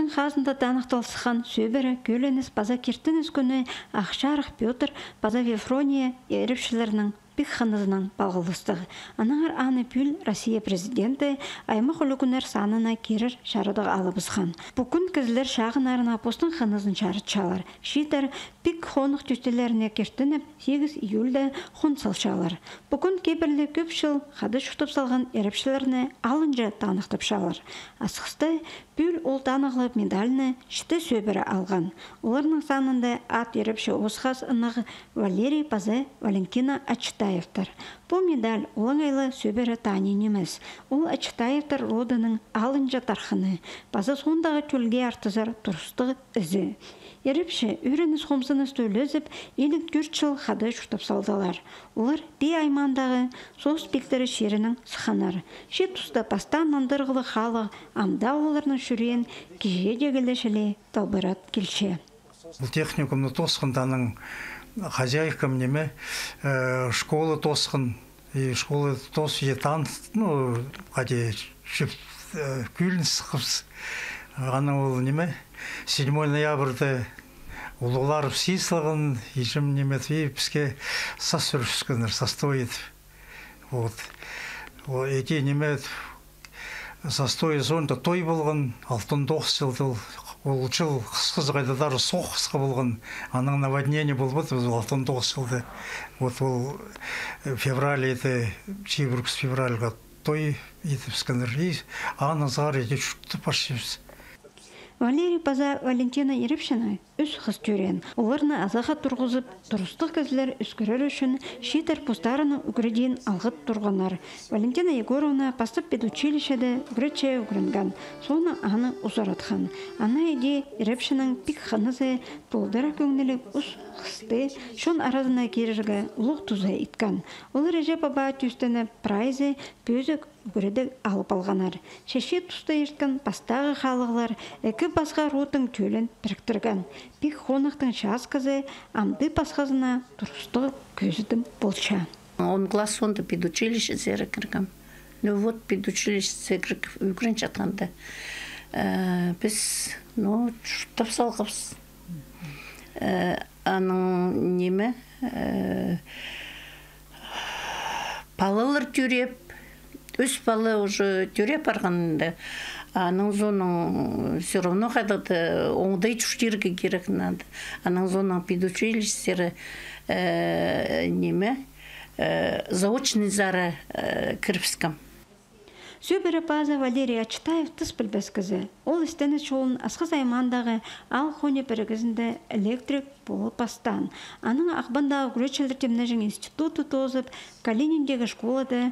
Астың хазында данықталсыған сөбірі көлініс база кертініс күні Ақшарық Петр база Вифрония еріпшілерінің бік қанызының балғылыстығы. Анаңар аны пүл Россия президенті аймақ үлігінер санына керір шарыдығы алыбызған. Бүкін кізілер шағын арына апостың қанызын шарыт чалар. Шидер бік қонық түстелеріне кертініп 8 июльді хон салшалар. Бүкін кебірлі көп жыл қады шұқтып салған еріпшілеріне алынжа танықтып шалар. Асықсты пүл ол танығылып медаліні шіті сөбірі алған. Оларының санында ат еріпші осқаз ынығы Валерий Пазы Валентина Ачтаевтар. Бұл медаль олыңайлы сөбірі танин емес. Ол Ачтаевтар родының алынжа тархыны. Пазы сондағы төлге артызар тұрыстығы ізі. Еріпші үрініс қомсыныз төлізіп, елік 4 жыл қады жұқтып салдалар. Олар бей аймандағы соғыс бектері шерінің сықанар. Ше тұста пастан андырғылы халық амда оларының жүрен кеже дегілішілі талбырат келше. Бұл техникумны тосқынданың хозяйкам неме школы тосқын, школы тос етан, қаде күлін сықыз. Аны ол неме 7 ноябрьда улылар сыйсылығын ешім неметвей бізге сас үріскінір состоит. Эти немет состоит сонда той болған 6-9 жылдыл. Ол жыл қысқыз қайдадары соқ қысқы болған. Аның наводнение болбады 6-9 жылды. Ол февраль еді, чебіркіз февральға той етіп скінір. Аны зар еді шүтті пашевіз. Валерий Паза Валентина Ерепшіні үс қыз түрен. Оларны азаға тұрғызып, тұрыстық кізілер үскірер үшін шетер пустарыны үгірден алғыт тұрғанар. Валентина Егоровна пастып педучилищеді үгірдше үгірінген. Соны аны ұзаратқан. Ана еде Ерепшінің пик қанызы толдыра көңілік үс қысты, шон аразына керіргі ұлық тұзы иткан. Олар еже баба түстіні прайзы бөзік үгірді алып алғанар. Шеше тұсты ерткен пастағы қалығылар әкі басқа ротың төлін біріктірген. Пик қонықтың шас қызы амды пасқазына тұрысты көзідім болша. Он класс онда педучилище зері кіргім. Ну вот педучилище зері үгірін жатқанда. Біз, жұттап салғапыз. Аның неме? Балалар түреп, өз балы уже түреп арғанында. Аның зоның все равно қадады оңдай түштерге керек надо. Аның зоның педучилищері неме? Заочный зары кіріпскім. Сөбірі Паза Валерий Ачтаев тұс білбіз кізі. Ол істені жолын асқыз аймандағы ал хоне бірігізінде электрик болып пастан. Аның ақбандағы Гречелдер темнежің институты тозып, Калининдегі школады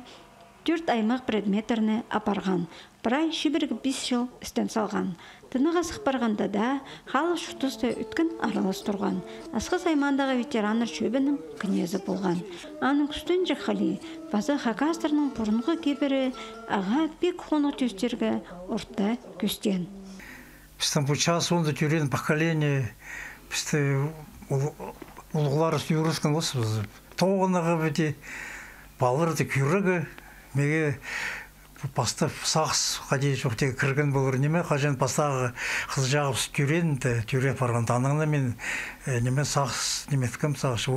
4 аймақ предметтеріне апарған. Бірай шибіргі 5 жыл істен салған. Тыныға сықпарғанда да халық жұқтысты үткен аралас тұрған. Асқыз аймандағы ветераныр шөбінің кінезі болған. Аның күстен жаққали, базы хакастрының бұрынғы кебірі аға бек қоны төстерге ұртта көстен. Біздің бұл час онда түрен поколение, бізді ұлғылар үйіріскен осы біз. Тоғынығы біде, балырды күйрігі, меге пастап сағыз қадей жоқтегі кірген болыр неме, қажен пастағы қыз жағып түренді, түре парғанда аныңына мен неме сағыз неметкім сағыз,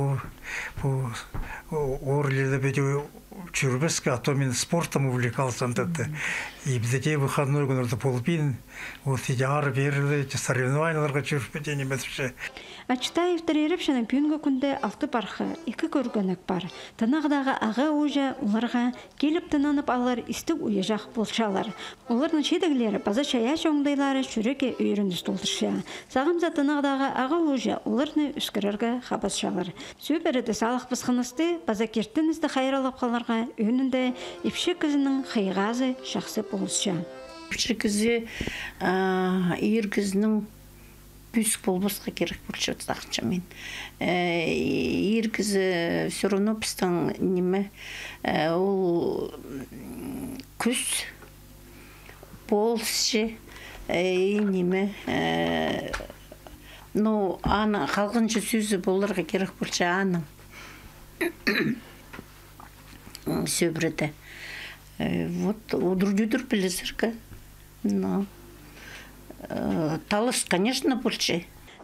орледі бәде жүрбеске, а то мен спортом увлекался. И бізде выходной күнірді полпин, еде ары берілі, соревнованияларға жүріп бәде неметіпше. Ачтаевтар ерепшінің күнгі күнде 6 барқы, 2 көргенік бар. Тынағдағы аға ұжа оларға келіп тынанып алар істік ұйыжақ болшалар. Олардың шедігілері база шая жоңдайлары шүреке үйірінді толтырша. Сағымза тынағдағы аға ұжа оларыны үскірерге қабасшалар. Сөбіріді салық бысқынысты база кертінізді қайралап қаларға өнінде епші кізінің қайғазы жақсы болысша. Епші кізі ер кізінің бүйсік болбасқа керек болшы өтсақынша мен. Ергізі все равно біздің неме, ол күз болшы неме. Но аны қалғыншы сөзі боларға керек болшы аның. Сөбірді. Вот, удыр-дүдір білізіргі. талыс, конечно, больше.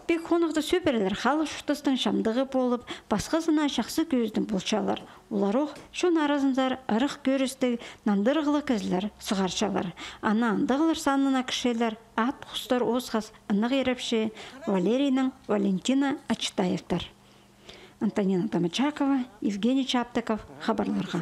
Бек хонықта сөберлер халық шұқтыстың шамдығы болып, басқа зына шақсы көздің бұлчалар. Оларуқ шон аразындар ырық көрісті нандырғылы кізлер сұғаршалар. Ана андығылар санына кішелер, ат құстар осқас ынық ерепші Валерийның Валентина Ачтаевтар. Антонина Тамачакова, Евгений Чаптыков, хабарларға.